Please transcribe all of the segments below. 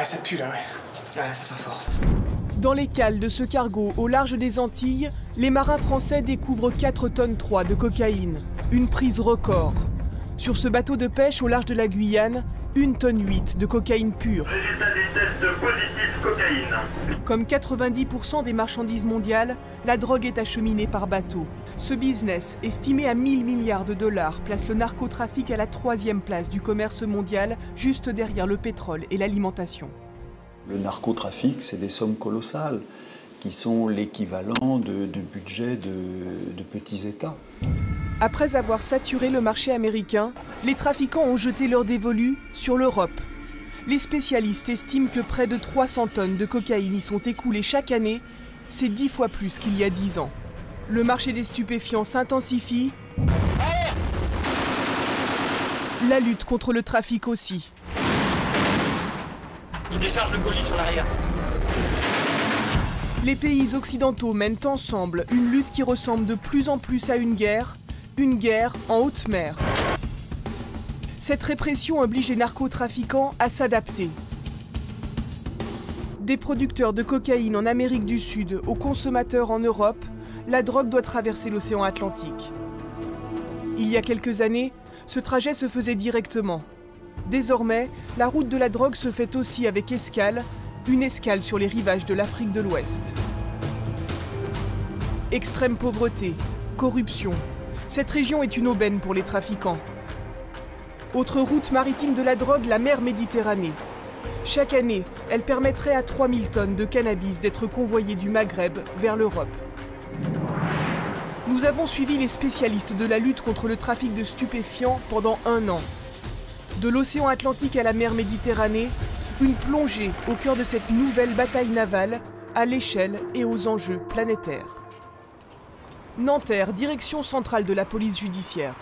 ça pue là, ouais. Ah là, ça sent fort. Dans les cales de ce cargo au large des Antilles, les marins français découvrent 4,3 tonnes de cocaïne. Une prise record. Sur ce bateau de pêche au large de la Guyane, 1,8 tonne de cocaïne pure. Résultat des tests positifs cocaïne. Comme 90% des marchandises mondiales, la drogue est acheminée par bateau. Ce business, estimé à 1 000 milliards de dollars, place le narcotrafic à la 3e place du commerce mondial, juste derrière le pétrole et l'alimentation. Le narcotrafic, c'est des sommes colossales qui sont l'équivalent de budget de petits États. Après avoir saturé le marché américain, les trafiquants ont jeté leur dévolu sur l'Europe. Les spécialistes estiment que près de 300 tonnes de cocaïne y sont écoulées chaque année. C'est 10 fois plus qu'il y a 10 ans. Le marché des stupéfiants s'intensifie. La lutte contre le trafic aussi. Il décharge le colis sur l'arrière. Les pays occidentaux mènent ensemble une lutte qui ressemble de plus en plus à une guerre en haute mer. Cette répression oblige les narcotrafiquants à s'adapter. Des producteurs de cocaïne en Amérique du Sud aux consommateurs en Europe, la drogue doit traverser l'océan Atlantique. Il y a quelques années, ce trajet se faisait directement. Désormais, la route de la drogue se fait aussi avec escale, une escale sur les rivages de l'Afrique de l'Ouest. Extrême pauvreté, corruption. Cette région est une aubaine pour les trafiquants. Autre route maritime de la drogue, la mer Méditerranée. Chaque année, elle permettrait à 3000 tonnes de cannabis d'être convoyées du Maghreb vers l'Europe. Nous avons suivi les spécialistes de la lutte contre le trafic de stupéfiants pendant 1 an. De l'océan Atlantique à la mer Méditerranée, une plongée au cœur de cette nouvelle bataille navale à l'échelle et aux enjeux planétaires. Nanterre, direction centrale de la police judiciaire.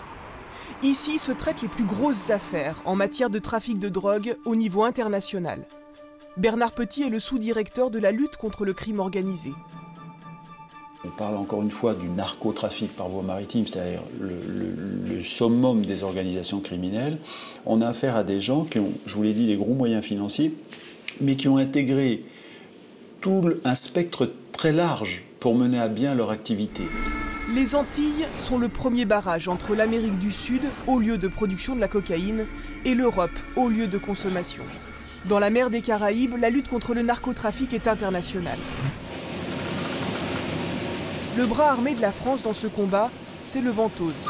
Ici se traitent les plus grosses affaires en matière de trafic de drogue au niveau international. Bernard Petit est le sous-directeur de la lutte contre le crime organisé. On parle encore une fois du narcotrafic par voie maritime, c'est-à-dire le summum des organisations criminelles. On a affaire à des gens qui ont, je vous l'ai dit, des gros moyens financiers, mais qui ont intégré tout un spectre très large pour mener à bien leur activité. Les Antilles sont le premier barrage entre l'Amérique du Sud, haut lieu de production de la cocaïne, et l'Europe, haut lieu de consommation. Dans la mer des Caraïbes, la lutte contre le narcotrafic est internationale. Le bras armé de la France dans ce combat, c'est le Ventose.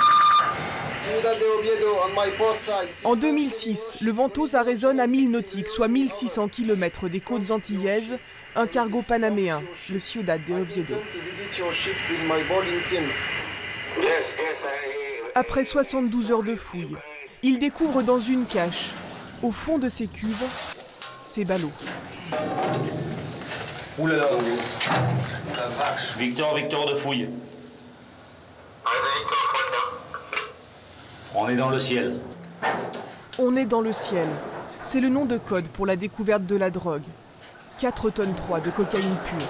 En 2006, le Ventose arraisonne à 1000 nautiques, soit 1600 km des côtes antillaises, un cargo panaméen, le Ciudad de Oviedo. Après 72 heures de fouille, il découvre dans une cache, au fond de ses cuves, ses ballots. Ouh là là, la vache. Victor de fouille. On est dans le ciel. On est dans le ciel. C'est le nom de code pour la découverte de la drogue. 4,3 tonnes de cocaïne pure.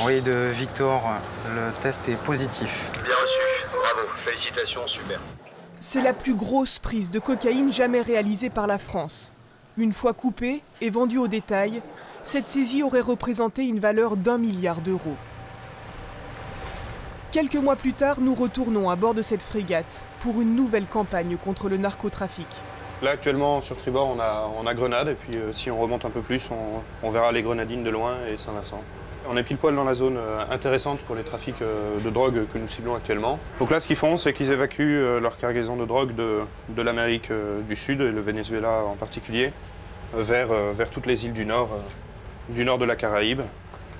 Oui, de Victor, le test est positif. Bien reçu, bravo, félicitations, super. C'est la plus grosse prise de cocaïne jamais réalisée par la France. Une fois coupée et vendue au détail, cette saisie aurait représenté une valeur d'1 milliard d'euros. Quelques mois plus tard, nous retournons à bord de cette frégate pour une nouvelle campagne contre le narcotrafic. Là, actuellement, sur tribord, on a Grenade, et puis si on remonte un peu plus, on verra les Grenadines de loin et Saint-Vincent. On est pile poil dans la zone intéressante pour les trafics de drogue que nous ciblons actuellement. Donc là, ce qu'ils font, c'est qu'ils évacuent leur cargaison de drogue de l'Amérique du Sud, et le Venezuela en particulier, vers toutes les îles du nord de la Caraïbe,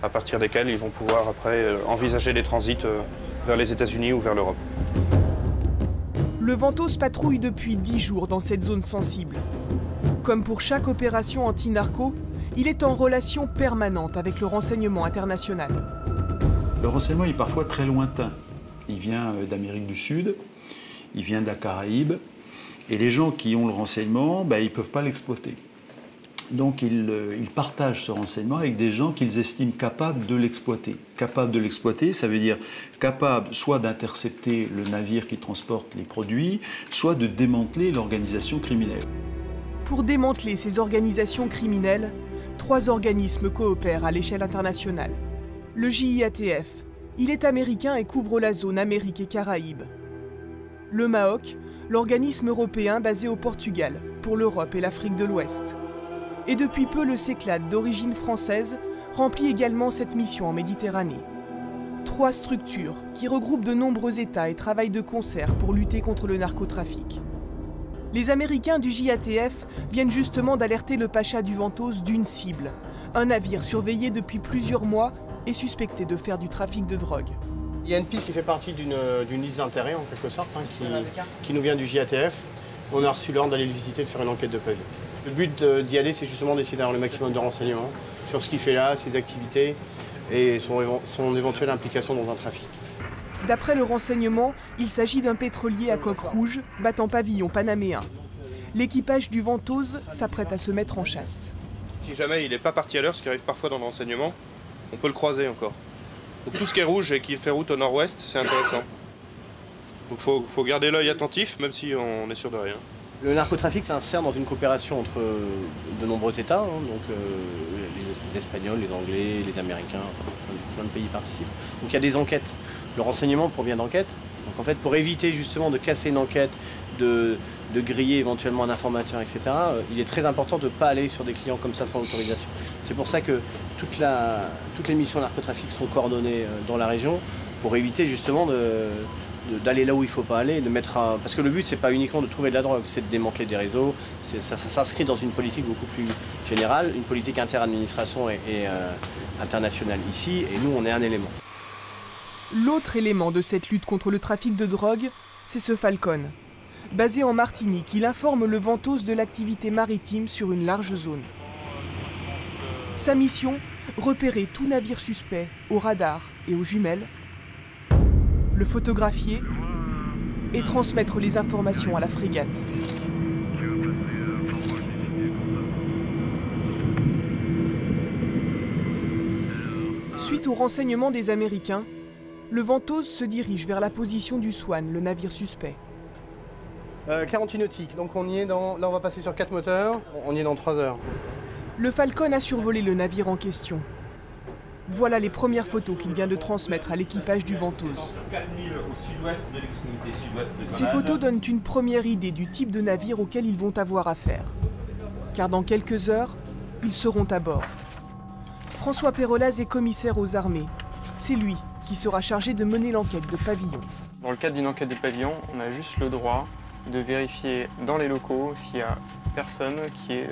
à partir desquelles ils vont pouvoir après envisager des transits vers les États-Unis ou vers l'Europe. Le Ventose patrouille depuis 10 jours dans cette zone sensible. Comme pour chaque opération anti-narco, il est en relation permanente avec le renseignement international. Le renseignement est parfois très lointain. Il vient d'Amérique du Sud, il vient de la Caraïbe, et les gens qui ont le renseignement, ils ne peuvent pas l'exploiter. Donc ils partagent ce renseignement avec des gens qu'ils estiment capables de l'exploiter. Capables de l'exploiter, ça veut dire capables soit d'intercepter le navire qui transporte les produits, soit de démanteler l'organisation criminelle. Pour démanteler ces organisations criminelles, 3 organismes coopèrent à l'échelle internationale. Le JIATF, il est américain et couvre la zone Amérique et Caraïbes. Le MAOC, l'organisme européen basé au Portugal, pour l'Europe et l'Afrique de l'Ouest. Et depuis peu, le CECLAD, d'origine française, remplit également cette mission en Méditerranée. 3 structures qui regroupent de nombreux États et travaillent de concert pour lutter contre le narcotrafic. Les Américains du JIATF viennent justement d'alerter le Pacha du Ventose d'une cible, un navire surveillé depuis plusieurs mois et suspecté de faire du trafic de drogue. Il y a une piste qui fait partie d'une liste d'intérêt en quelque sorte, qui nous vient du JIATF. On a reçu l'ordre d'aller le visiter, de faire une enquête de pavillon. Le but d'y aller, c'est justement d'essayer d'avoir le maximum de renseignements sur ce qu'il fait là, ses activités et son éventuelle implication dans un trafic. D'après le renseignement, il s'agit d'un pétrolier à coque rouge battant pavillon panaméen. L'équipage du Ventose s'apprête à se mettre en chasse. Si jamais il n'est pas parti à l'heure, ce qui arrive parfois dans le renseignement, on peut le croiser encore. Donc tout ce qui est rouge et qui fait route au nord-ouest, c'est intéressant. Donc il faut garder l'œil attentif, même si on est sûr de rien. Le narcotrafic s'insère dans une coopération entre de nombreux États, donc les Espagnols, les Anglais, les Américains, plein de pays participent. Donc il y a des enquêtes. Le renseignement provient d'enquêtes. Donc en fait, pour éviter justement de casser une enquête, de griller éventuellement un informateur, etc., il est très important de ne pas aller sur des clients comme ça sans autorisation. C'est pour ça que toutes les missions narcotrafic sont coordonnées dans la région pour éviter justement d'aller là où il ne faut pas aller, parce que le but, c'est pas uniquement de trouver de la drogue, c'est de démanteler des réseaux. Ça s'inscrit dans une politique beaucoup plus générale, une politique interadministration et internationale ici, et nous, on est un élément. L'autre élément de cette lutte contre le trafic de drogue, c'est ce Falcon. Basé en Martinique, il informe le Ventose de l'activité maritime sur une large zone. Sa mission, repérer tout navire suspect au radar et aux jumelles, le photographier et transmettre les informations à la frégate. Suite au renseignement des Américains, le Ventose se dirige vers la position du Swan, le navire suspect. 48 nautiques, donc on y est dans... Là on va passer sur 4 moteurs, on y est dans 3 heures. Le Falcon a survolé le navire en question. Voilà les premières photos qu'il vient de transmettre à l'équipage du Ventose. Ces photos donnent une première idée du type de navire auquel ils vont avoir affaire. Car dans quelques heures, ils seront à bord. François Perolaz est commissaire aux armées. C'est lui qui sera chargé de mener l'enquête de pavillon. Dans le cadre d'une enquête de pavillon, on a juste le droit de vérifier dans les locaux s'il n'y a personne qui est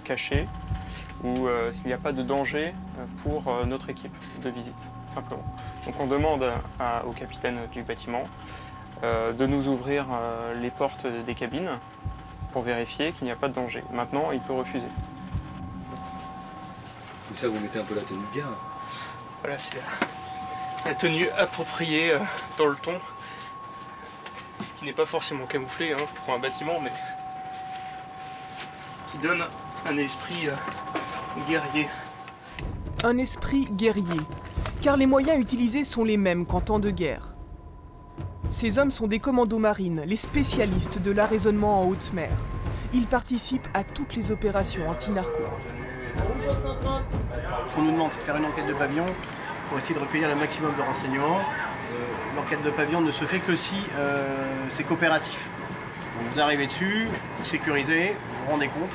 caché ou s'il n'y a pas de danger pour notre équipe de visite, simplement. Donc on demande au capitaine du bâtiment de nous ouvrir les portes des cabines pour vérifier qu'il n'y a pas de danger. Maintenant, il peut refuser. Donc ça, vous mettez un peu la tenue de guerre. Voilà, c'est la tenue appropriée dans le ton, qui n'est pas forcément camouflée pour un bâtiment, mais qui donne un esprit guerrier. Un esprit guerrier, car les moyens utilisés sont les mêmes qu'en temps de guerre. Ces hommes sont des commandos marines, les spécialistes de l'arraisonnement en haute mer. Ils participent à toutes les opérations anti-narco. Ce qu'on nous demande, c'est de faire une enquête de pavillon pour essayer de recueillir le maximum de renseignements. L'enquête de pavillon ne se fait que si c'est coopératif. Donc vous arrivez dessus, vous sécurisez, vous vous rendez compte.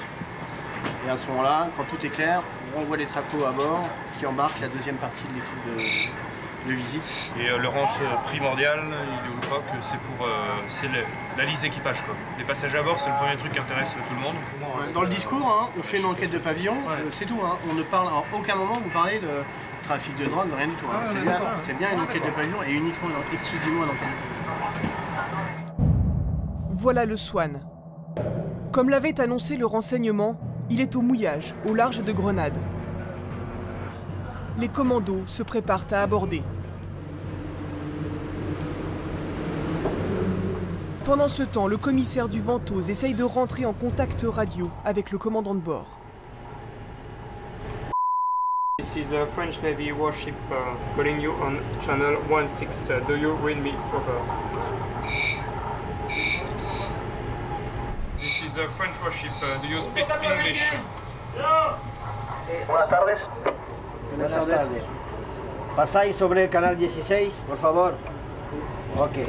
Et à ce moment-là, quand tout est clair, on renvoie les tracos à bord qui embarquent la deuxième partie de l'équipe de visite. Et le rance primordial, il est au POC, c'est la liste d'équipage. Les passagers à bord, c'est le premier truc qui intéresse tout le monde. Dans le discours, on fait une enquête de pavillon, c'est tout. On ne parle à aucun moment, vous parlez de trafic de drogue, rien du tout. C'est bien une enquête de pavillon et uniquement, exclusivement une enquête de pavillon. Voilà le Swan. Comme l'avait annoncé le renseignement, il est au mouillage, au large de Grenade. Les commandos se préparent à aborder. Pendant ce temps, le commissaire du Ventose essaye de rentrer en contact radio avec le commandant de bord. This is a French Navy warship calling you on channel 16. Do you read me? Over. This is a French warship. Do you speak English? Buenas tardes. Buenas tardes. Pasáis sobre el canal 16, por favor. Ok.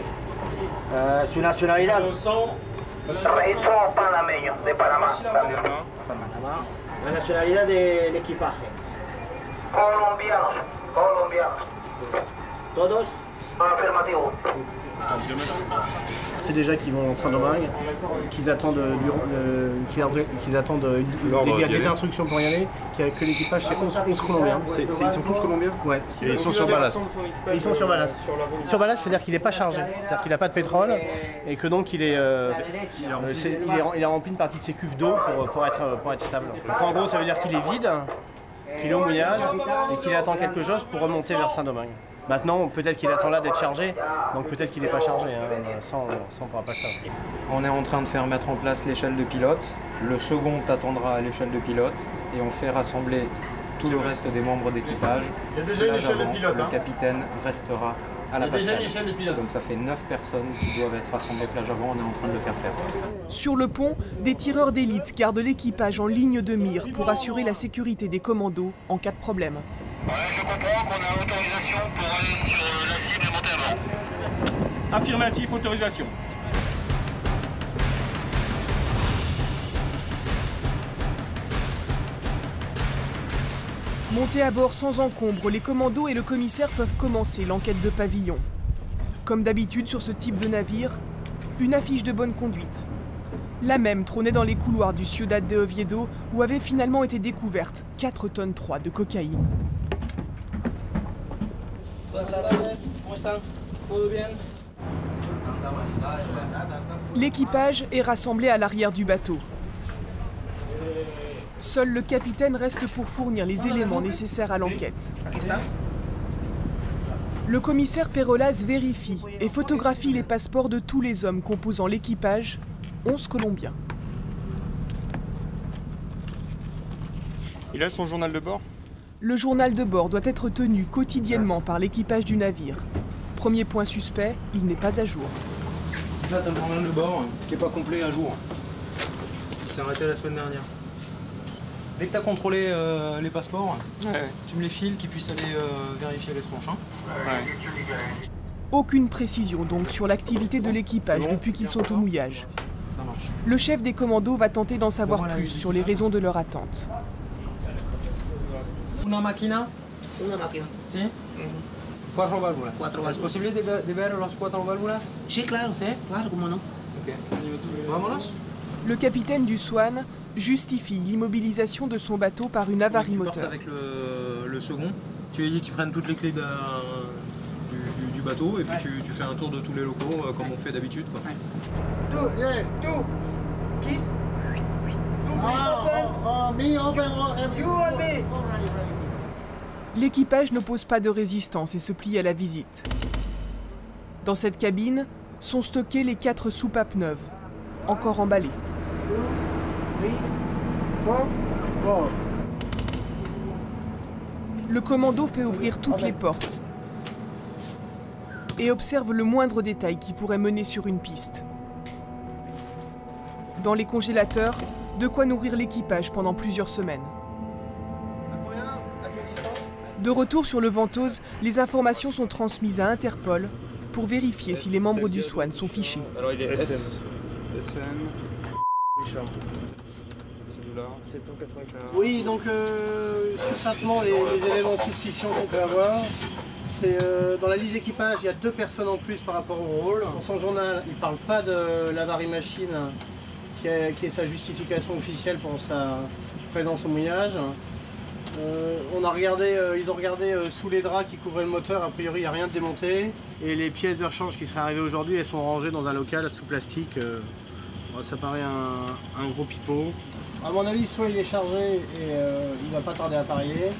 Su nacionalidad. Son panameños, de Panamá también. Panamá. La nacionalidad del equipaje. Colombianos. Todos? Afirmativo. C'est déjà qu'ils vont en Saint-Domingue, qu'ils attendent, des instructions pour y aller, que l'équipage c'est 11 Colombiens. Ils sont tous colombiens? Ouais. Et ils sont sur ballast? Et ils sont sur ballast. Sur ballast, c'est-à-dire qu'il n'est pas chargé, c'est-à-dire qu'il n'a pas de pétrole et que donc il a rempli une partie de ses cuves d'eau pour être stable. Donc en gros, ça veut dire qu'il est vide, qu'il est au mouillage et qu'il attend quelque chose pour remonter vers Saint-Domingue. Maintenant, peut-être qu'il attend là d'être chargé, donc peut-être qu'il n'est pas chargé, hein. Ça, on ne pourra pas le savoir. On est en train de faire mettre en place l'échelle de pilote. Le second attendra à l'échelle de pilote et on fait rassembler tout le reste des membres d'équipage. Il y a déjà une échelle de pilote. Le capitaine restera à la passerelle. Donc ça fait 9 personnes qui doivent être rassemblées plage avant, on est en train de le faire faire. Sur le pont, des tireurs d'élite gardent l'équipage en ligne de mire pour assurer la sécurité des commandos en cas de problème. Ouais, je comprends qu'on a autorisation pour aller sur la cible et monter à bord. Affirmatif, autorisation. Montés à bord sans encombre, les commandos et le commissaire peuvent commencer l'enquête de pavillon. Comme d'habitude sur ce type de navire, une affiche de bonne conduite. La même trônait dans les couloirs du Ciudad de Oviedo où avait finalement été découverte 4,3 tonnes de cocaïne. L'équipage est rassemblé à l'arrière du bateau. Seul le capitaine reste pour fournir les éléments nécessaires à l'enquête. Le commissaire Perolas vérifie et photographie les passeports de tous les hommes composant l'équipage, 11 Colombiens. Il a son journal de bord? Le journal de bord doit être tenu quotidiennement par l'équipage du navire. Premier point suspect, il n'est pas à jour. Là, t'as le journal de bord qui n'est pas complet à jour. Il s'est arrêté la semaine dernière. Dès que tu as contrôlé les passeports, tu me les files, qu'ils puissent aller vérifier les tronches. Hein. Aucune précision donc sur l'activité de l'équipage depuis qu'ils sont au mouillage. Ça marche. Le chef des commandos va tenter d'en savoir plus sur les raisons de leur attente. Una máquina? Una máquina. Sí? 4 válvulas. 4 válvulas. ¿Es posible de ver las 4 válvulas? Sí, claro. ¿Sí? Claro, cómo no. Ok. Vámonos. Le capitaine du Swan justifie l'immobilisation de son bateau par une avarie moteur. Avec le second, tu lui dis qu'ils prennent toutes les clés du bateau et puis tu fais un tour de tous les locaux comme on fait d'habitude. Two. Kiss. L'équipage n'oppose pas de résistance et se plie à la visite. Dans cette cabine sont stockées les 4 soupapes neuves, encore emballées. Le commando fait ouvrir toutes les portes et observe le moindre détail qui pourrait mener sur une piste. Dans les congélateurs, de quoi nourrir l'équipage pendant plusieurs semaines. De retour sur le Ventose, les informations sont transmises à Interpol pour vérifier si les membres du Swan sont fichés. Alors il est SN. Richard. Celui-là, 784. Oui, donc succinctement, les éléments de suspicion qu'on peut avoir, c'est dans la liste d'équipage, il y a 2 personnes en plus par rapport au rôle. Dans son journal, il ne parle pas de l'avarie machine, qui est sa justification officielle pour sa présence au mouillage. Ils ont regardé sous les draps qui couvraient le moteur, a priori il n'y a rien de démonté. Et les pièces de rechange qui seraient arrivées aujourd'hui, elles sont rangées dans un local sous plastique. Ça paraît un gros pipeau. À mon avis, soit il est chargé et il va pas tarder à parier,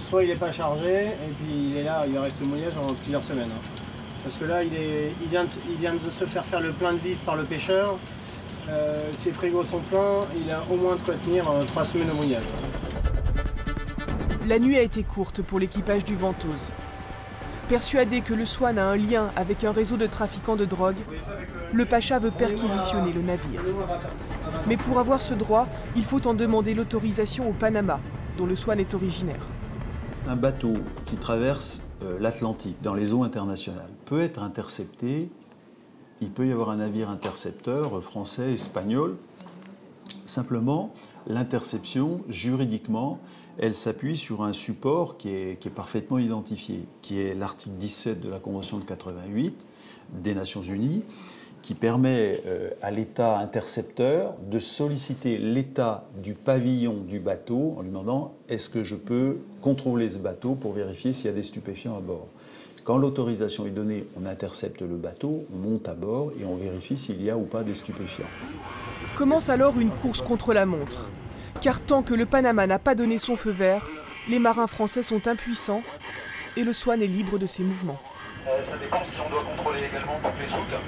soit il n'est pas chargé et puis il est là, il reste au mouillage en plusieurs semaines. Parce que là, il vient de se faire le plein de vivres par le pêcheur. Ses frigos sont pleins, il a au moins de quoi tenir 3 semaines au mouillage. La nuit a été courte pour l'équipage du Ventose. Persuadé que le Swan a un lien avec un réseau de trafiquants de drogue, le Pacha veut perquisitionner le navire. Mais pour avoir ce droit, il faut en demander l'autorisation au Panama, dont le Swan est originaire. Un bateau qui traverse l'Atlantique dans les eaux internationales peut être intercepté. Il peut y avoir un navire intercepteur français, espagnol. Simplement, l'interception, juridiquement, elle s'appuie sur un support qui est parfaitement identifié, qui est l'article 17 de la Convention de 88 des Nations Unies, qui permet à l'État intercepteur de solliciter l'état du pavillon du bateau en lui demandant « est-ce que je peux contrôler ce bateau pour vérifier s'il y a des stupéfiants à bord ?» Quand l'autorisation est donnée, on intercepte le bateau, on monte à bord et on vérifie s'il y a ou pas des stupéfiants. Commence alors une course contre la montre. Car tant que le Panama n'a pas donné son feu vert, les marins français sont impuissants et le Swan est libre de ses mouvements. Ça dépend si on doit contrôler également toutes les routes.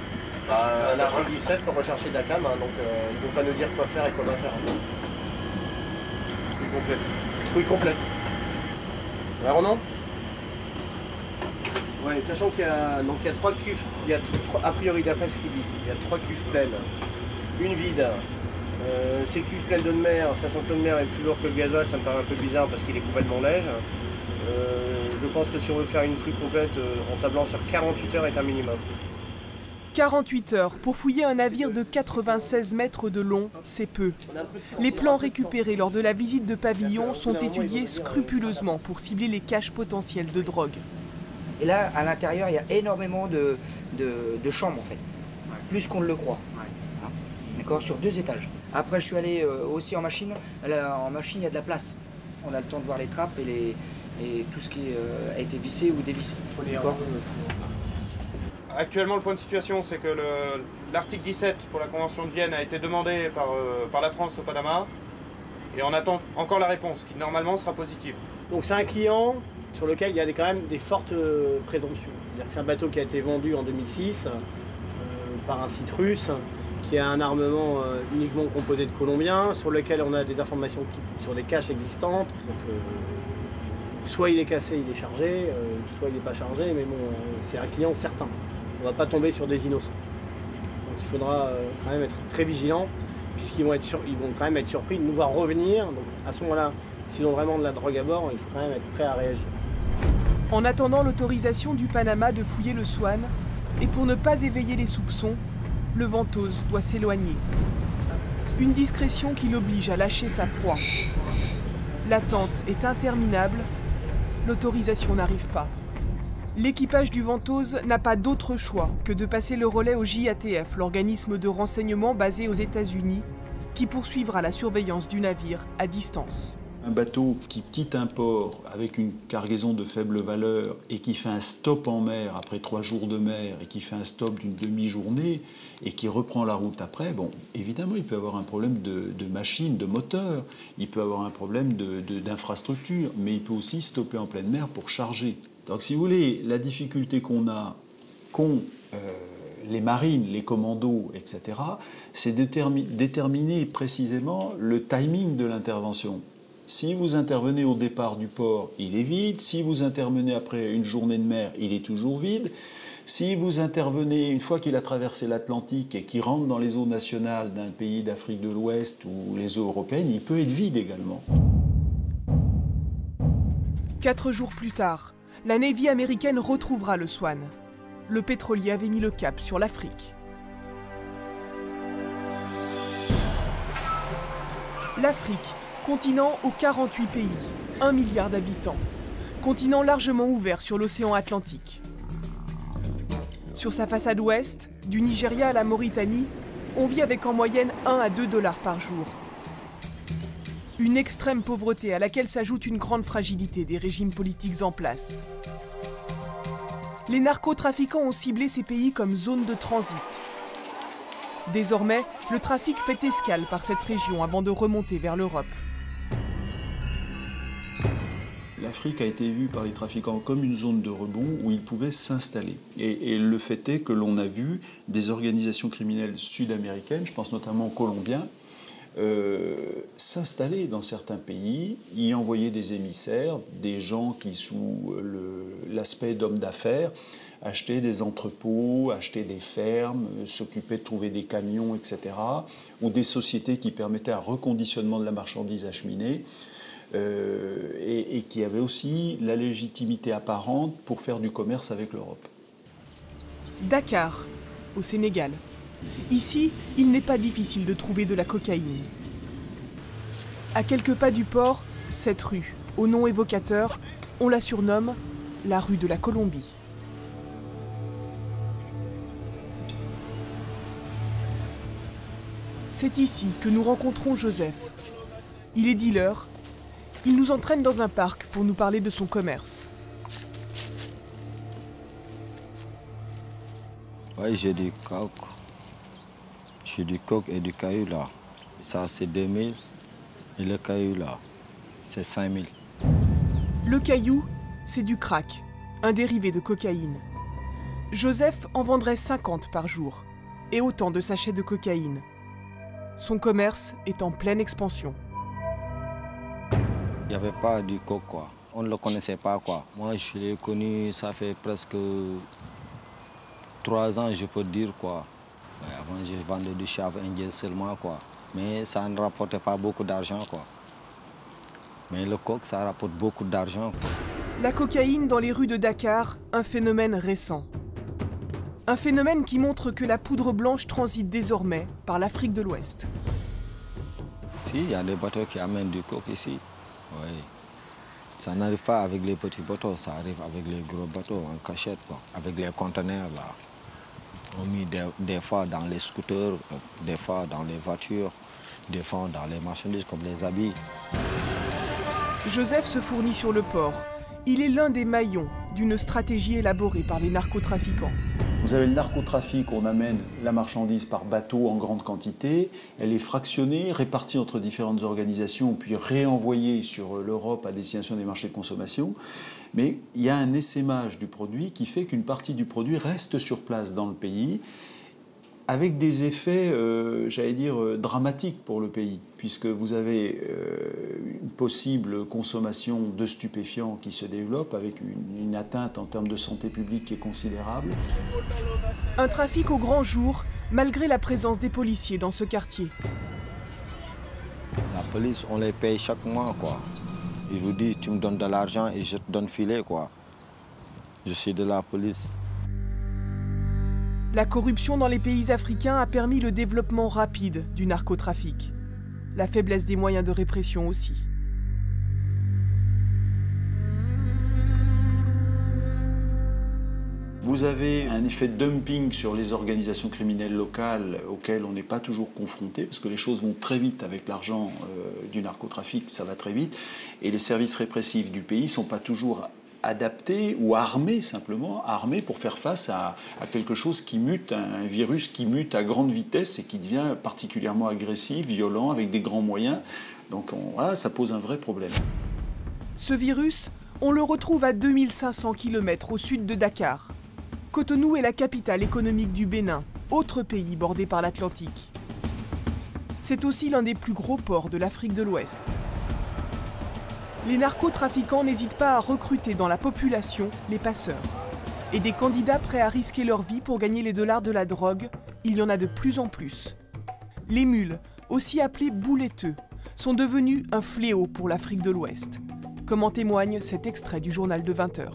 Un article 17 pour rechercher de la cam, donc ils ne vont pas nous dire quoi faire et comment faire. Fouille complète. Fouille complète. Alors non ? Ouais, sachant qu'il y a 3 cuves, a priori d'après ce qu'il dit, il y a 3 cuves pleines, une vide. Ces cuves pleines d'eau de mer, sachant que l'eau de mer est plus lourde que le gasoil, ça me paraît un peu bizarre parce qu'il est complètement léger. Je pense que si on veut faire une fouille complète, en tablant sur 48 heures est un minimum. 48 heures pour fouiller un navire de 96 mètres de long, c'est peu. Les plans récupérés lors de la visite de pavillon sont étudiés scrupuleusement pour cibler les caches potentielles de drogue. Et là, à l'intérieur, il y a énormément de chambres, en fait. Plus qu'on ne le croit. Hein, d'accord, sur 2 étages. Après, je suis allé aussi en machine. En machine, il y a de la place. On a le temps de voir les trappes et tout ce qui a été vissé ou dévissé. Actuellement, le point de situation, c'est que l'article 17 pour la Convention de Vienne a été demandé par la France au Panama. Et on attend encore la réponse, qui normalement sera positive. Donc c'est un client sur lequel il y a quand même des fortes présomptions. C'est-à-dire que c'est un bateau qui a été vendu en 2006 par un site russe, qui a un armement uniquement composé de Colombiens, sur lequel on a des informations sur des caches existantes. Donc, soit il est cassé, il est chargé, soit il n'est pas chargé, mais bon, c'est un client certain. On ne va pas tomber sur des innocents. Donc il faudra quand même être très vigilant, puisqu'ils vont quand même être surpris de nous voir revenir. Donc à ce moment-là, s'ils ont vraiment de la drogue à bord, il faut quand même être prêt à réagir. En attendant l'autorisation du Panama de fouiller le Swan, et pour ne pas éveiller les soupçons, le Ventose doit s'éloigner. Une discrétion qui l'oblige à lâcher sa proie. L'attente est interminable, l'autorisation n'arrive pas. L'équipage du Ventose n'a pas d'autre choix que de passer le relais au JATF, l'organisme de renseignement basé aux États-Unis, qui poursuivra la surveillance du navire à distance. Un bateau qui quitte un port avec une cargaison de faible valeur et qui fait un stop en mer après 3 jours de mer et qui fait un stop d'une demi-journée et qui reprend la route après, bon, évidemment, il peut avoir un problème de machine, de moteur, il peut avoir un problème d'infrastructure, mais il peut aussi stopper en pleine mer pour charger. Donc, si vous voulez, la difficulté qu'ont les marines, les commandos, etc., c'est de déterminer précisément le timing de l'intervention. Si vous intervenez au départ du port, il est vide. Si vous intervenez après une journée de mer, il est toujours vide. Si vous intervenez une fois qu'il a traversé l'Atlantique et qu'il rentre dans les eaux nationales d'un pays d'Afrique de l'Ouest ou les eaux européennes, il peut être vide également. 4 jours plus tard, la Navy américaine retrouvera le Swan. Le pétrolier avait mis le cap sur l'Afrique. L'Afrique, continent aux 48 pays, 1 milliard d'habitants. Continent largement ouvert sur l'océan Atlantique. Sur sa façade ouest, du Nigeria à la Mauritanie, on vit avec en moyenne 1 à 2 $ par jour. Une extrême pauvreté à laquelle s'ajoute une grande fragilité des régimes politiques en place. Les narcotrafiquants ont ciblé ces pays comme zone de transit. Désormais, le trafic fait escale par cette région avant de remonter vers l'Europe. L'Afrique a été vue par les trafiquants comme une zone de rebond où ils pouvaient s'installer. Et le fait est que l'on a vu des organisations criminelles sud-américaines, je pense notamment aux Colombiens, s'installer dans certains pays, y envoyer des émissaires, des gens qui, sous l'aspect d'hommes d'affaires, achetaient des entrepôts, achetaient des fermes, s'occupaient de trouver des camions, etc., ou des sociétés qui permettaient un reconditionnement de la marchandise acheminée, et qui avaient aussi la légitimité apparente pour faire du commerce avec l'Europe. Dakar, au Sénégal. Ici, il n'est pas difficile de trouver de la cocaïne. À quelques pas du port, cette rue, au nom évocateur, on la surnomme la rue de la Colombie. C'est ici que nous rencontrons Joseph. Il est dealer. Il nous entraîne dans un parc pour nous parler de son commerce. Oui, j'ai du coke. J'ai du coke et du caillou là. Ça, c'est 2000. Et le caillou là, c'est 5000. Le caillou, c'est du crack, un dérivé de cocaïne. Joseph en vendrait 50 par jour, et autant de sachets de cocaïne. Son commerce est en pleine expansion. Il n'y avait pas du coke, quoi. On ne le connaissait pas, quoi. Moi, je l'ai connu, ça fait presque 3 ans, je peux dire, quoi. Ouais, avant, je vendais du chanvre indien seulement, quoi. Mais ça ne rapportait pas beaucoup d'argent, quoi. Mais le coke, ça rapporte beaucoup d'argent, quoi. La cocaïne dans les rues de Dakar, un phénomène récent. Un phénomène qui montre que la poudre blanche transite désormais par l'Afrique de l'Ouest. Si, il y a des bateaux qui amènent du coke ici. Oui. Ça n'arrive pas avec les petits bateaux, ça arrive avec les gros bateaux en cachette, quoi. Avec les conteneurs, là. On met des fois dans les scooters, des fois dans les voitures, des fois dans les marchandises comme les habits. Joseph se fournit sur le port. Il est l'un des maillons d'une stratégie élaborée par les narcotrafiquants. Vous avez le narcotrafic, on amène la marchandise par bateau en grande quantité, elle est fractionnée, répartie entre différentes organisations, puis réenvoyée sur l'Europe à destination des marchés de consommation. Mais il y a un essaimage du produit qui fait qu'une partie du produit reste sur place dans le pays, avec des effets, j'allais dire, dramatiques pour le pays, puisque vous avez une possible consommation de stupéfiants qui se développe, avec une atteinte en termes de santé publique qui est considérable. Un trafic au grand jour, malgré la présence des policiers dans ce quartier. La police, on les paye chaque mois, quoi. Ils vous disent, tu me donnes de l'argent et je te donne filet, quoi. Je suis de la police. La corruption dans les pays africains a permis le développement rapide du narcotrafic. La faiblesse des moyens de répression aussi. Vous avez un effet de dumping sur les organisations criminelles locales auxquelles on n'est pas toujours confronté, parce que les choses vont très vite avec l'argent du narcotrafic, ça va très vite, et les services répressifs du pays ne sont pas toujours adaptés ou armés, simplement, armés pour faire face à quelque chose qui mute, un virus qui mute à grande vitesse et qui devient particulièrement agressif, violent, avec des grands moyens. Donc voilà, ça pose un vrai problème. Ce virus, on le retrouve à 2500 km au sud de Dakar. Cotonou est la capitale économique du Bénin, autre pays bordé par l'Atlantique. C'est aussi l'un des plus gros ports de l'Afrique de l'Ouest. Les narcotrafiquants n'hésitent pas à recruter dans la population les passeurs. Et des candidats prêts à risquer leur vie pour gagner les dollars de la drogue, il y en a de plus en plus. Les mules, aussi appelés bouletteux, sont devenus un fléau pour l'Afrique de l'Ouest, comme en témoigne cet extrait du journal de 20 h.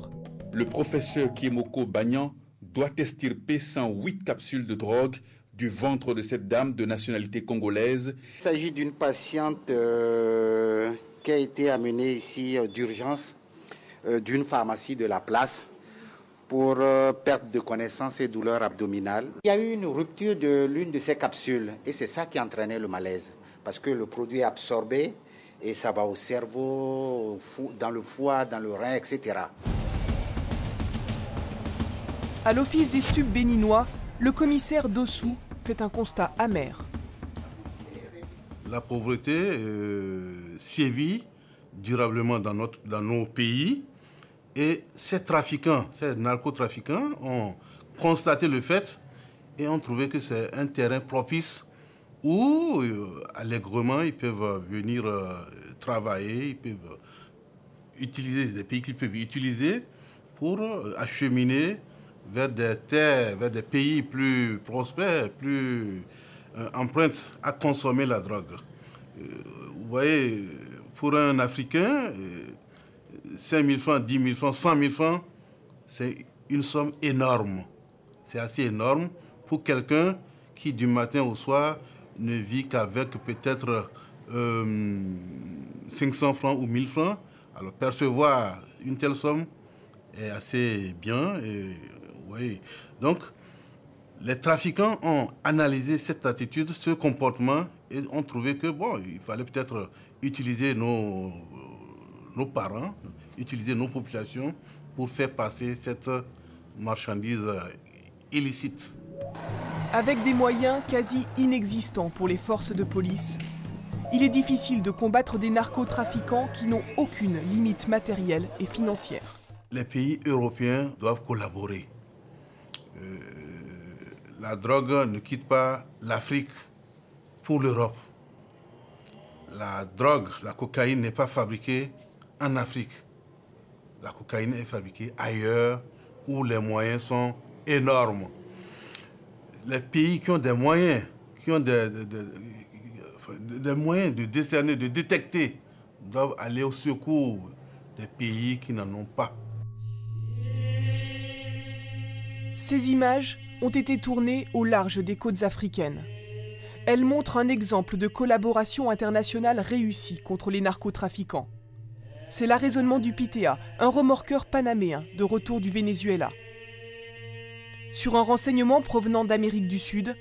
Le professeur Kiemoko Bagnan doit extirper 108 capsules de drogue du ventre de cette dame de nationalité congolaise. Il s'agit d'une patiente qui a été amenée ici d'urgence d'une pharmacie de la place pour perte de connaissance et douleurs abdominales. Il y a eu une rupture de l'une de ces capsules et c'est ça qui a entraîné le malaise parce que le produit est absorbé et ça va au cerveau, dans le foie, dans le rein, etc. À l'office des stupes béninois, le commissaire Dossou fait un constat amer. La pauvreté sévit durablement dans nos pays. Et ces trafiquants, ces narcotrafiquants ont constaté le fait et ont trouvé que c'est un terrain propice où, allègrement, ils peuvent venir travailler, ils peuvent utiliser des pays qu'ils peuvent utiliser pour acheminer vers des terres, vers des pays plus prospères, plus empreintes à consommer la drogue. Vous voyez, pour un Africain, 5 000 francs, 10 000 francs, 100 000 francs, c'est une somme énorme. C'est assez énorme pour quelqu'un qui, du matin au soir, ne vit qu'avec peut-être 500 francs ou 1000 francs. Alors, percevoir une telle somme est assez bien. Et, oui. Donc, les trafiquants ont analysé cette attitude, ce comportement, et ont trouvé que, bon, il fallait peut-être utiliser nos parents, utiliser nos populations pour faire passer cette marchandise illicite. Avec des moyens quasi inexistants pour les forces de police, il est difficile de combattre des narcotrafiquants qui n'ont aucune limite matérielle et financière. Les pays européens doivent collaborer. La drogue ne quitte pas l'Afrique pour l'Europe. La drogue, la cocaïne n'est pas fabriquée en Afrique. La cocaïne est fabriquée ailleurs où les moyens sont énormes. Les pays qui ont des moyens, des moyens de décerner, de détecter, doivent aller au secours des pays qui n'en ont pas. Ces images ont été tournées au large des côtes africaines. Elles montrent un exemple de collaboration internationale réussie contre les narcotrafiquants. C'est l'arraisonnement du Pitea, un remorqueur panaméen de retour du Venezuela. Sur un renseignement provenant d'Amérique du Sud,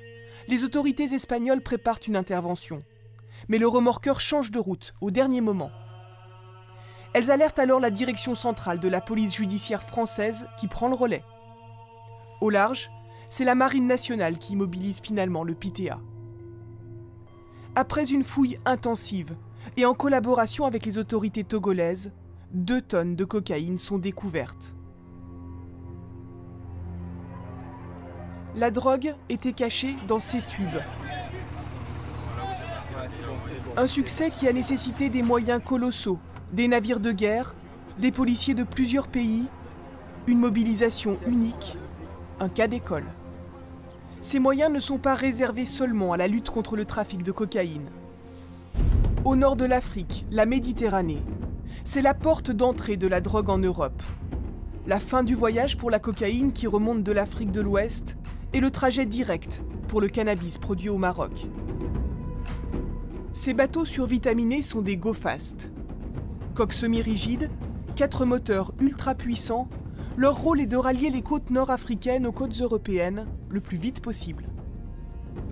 les autorités espagnoles préparent une intervention. Mais le remorqueur change de route au dernier moment. Elles alertent alors la direction centrale de la police judiciaire française qui prend le relais. Au large, c'est la marine nationale qui mobilise finalement le Pitea. Après une fouille intensive et en collaboration avec les autorités togolaises, 2 tonnes de cocaïne sont découvertes. La drogue était cachée dans ces tubes. Un succès qui a nécessité des moyens colossaux, des navires de guerre, des policiers de plusieurs pays, une mobilisation unique, un cas d'école. Ces moyens ne sont pas réservés seulement à la lutte contre le trafic de cocaïne. Au nord de l'Afrique, la Méditerranée, c'est la porte d'entrée de la drogue en Europe. La fin du voyage pour la cocaïne qui remonte de l'Afrique de l'Ouest et le trajet direct pour le cannabis produit au Maroc. Ces bateaux survitaminés sont des go-fast. Coques semi-rigides, 4 moteurs ultra puissants, leur rôle est de rallier les côtes nord-africaines aux côtes européennes le plus vite possible.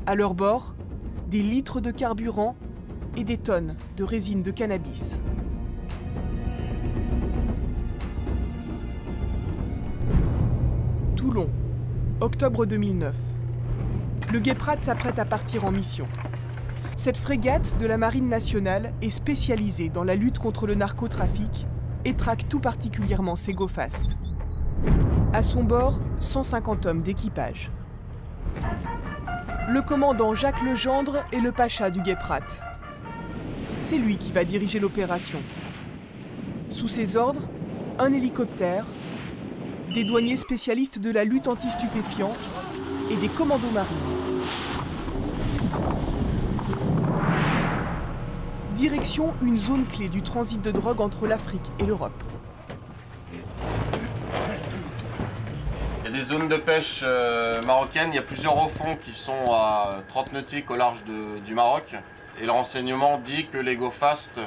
À leur bord, des litres de carburant et des tonnes de résine de cannabis. Toulon, octobre 2009. Le Guéprat s'apprête à partir en mission. Cette frégate de la Marine nationale est spécialisée dans la lutte contre le narcotrafic et traque tout particulièrement ses go-fast. À son bord, 150 hommes d'équipage. Le commandant Jacques Legendre est le pacha du Guéprat. C'est lui qui va diriger l'opération. Sous ses ordres, un hélicoptère, des douaniers spécialistes de la lutte anti-stupéfiants et des commandos marines. Direction une zone clé du transit de drogue entre l'Afrique et l'Europe. Il y a des zones de pêche marocaines, il y a plusieurs hauts-fonds qui sont à 30 nautiques au large du Maroc. Et le renseignement dit que les go-fast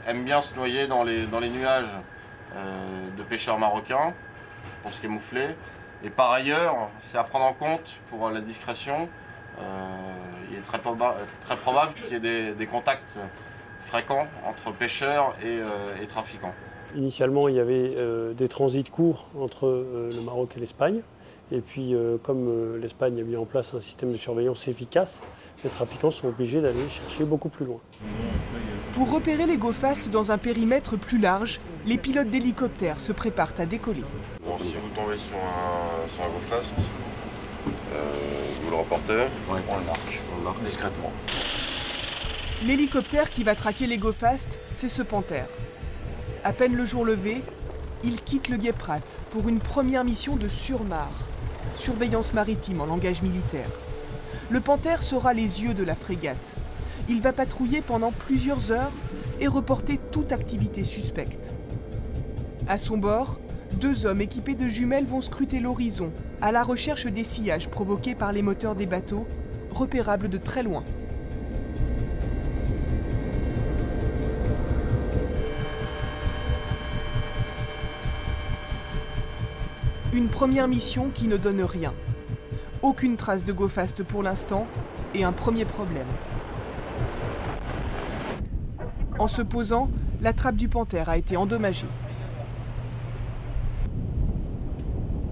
aiment bien se noyer dans les nuages de pêcheurs marocains pour se camoufler. Et par ailleurs, c'est à prendre en compte pour la discrétion. Il est très probable qu'il y ait des contacts fréquents entre pêcheurs et trafiquants. Initialement, il y avait des transits courts entre le Maroc et l'Espagne. Et puis, comme l'Espagne a mis en place un système de surveillance efficace, les trafiquants sont obligés d'aller chercher beaucoup plus loin. Pour repérer les go-fast dans un périmètre plus large, les pilotes d'hélicoptères se préparent à décoller. Bon, si vous tombez sur un go-fast, vous le reportez, on le marque discrètement. L'hélicoptère qui va traquer les go-fast, c'est ce Panther. À peine le jour levé, il quitte le Guéprat pour une première mission de surmar, surveillance maritime en langage militaire. Le Panther sera les yeux de la frégate. Il va patrouiller pendant plusieurs heures et reporter toute activité suspecte. À son bord, 2 hommes équipés de jumelles vont scruter l'horizon à la recherche des sillages provoqués par les moteurs des bateaux, repérables de très loin. Une première mission qui ne donne rien. Aucune trace de go-fast pour l'instant et un premier problème. En se posant, la trappe du Panther a été endommagée.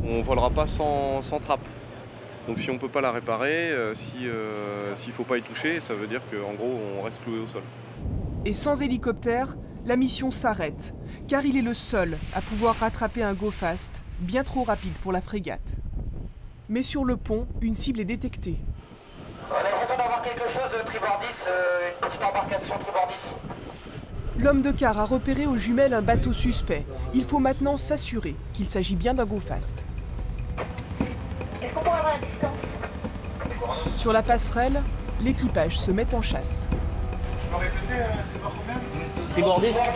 On ne volera pas sans trappe. Donc si on ne peut pas la réparer, s'il ne faut pas y toucher, ça veut dire qu'en gros on reste cloué au sol. Et sans hélicoptère, la mission s'arrête, car il est le seul à pouvoir rattraper un go-fast bien trop rapide pour la frégate. Mais sur le pont, une cible est détectée. On a l'impression d'avoir quelque chose de tribord 10, une petite embarcation tribord 10. L'homme de quart a repéré aux jumelles un bateau suspect. Il faut maintenant s'assurer qu'il s'agit bien d'un go-fast. Est-ce qu'on pourrait avoir la distance? Sur la passerelle, l'équipage se met en chasse. Tu peux répéter, tribord combien? Tribord 10. Qu'est-ce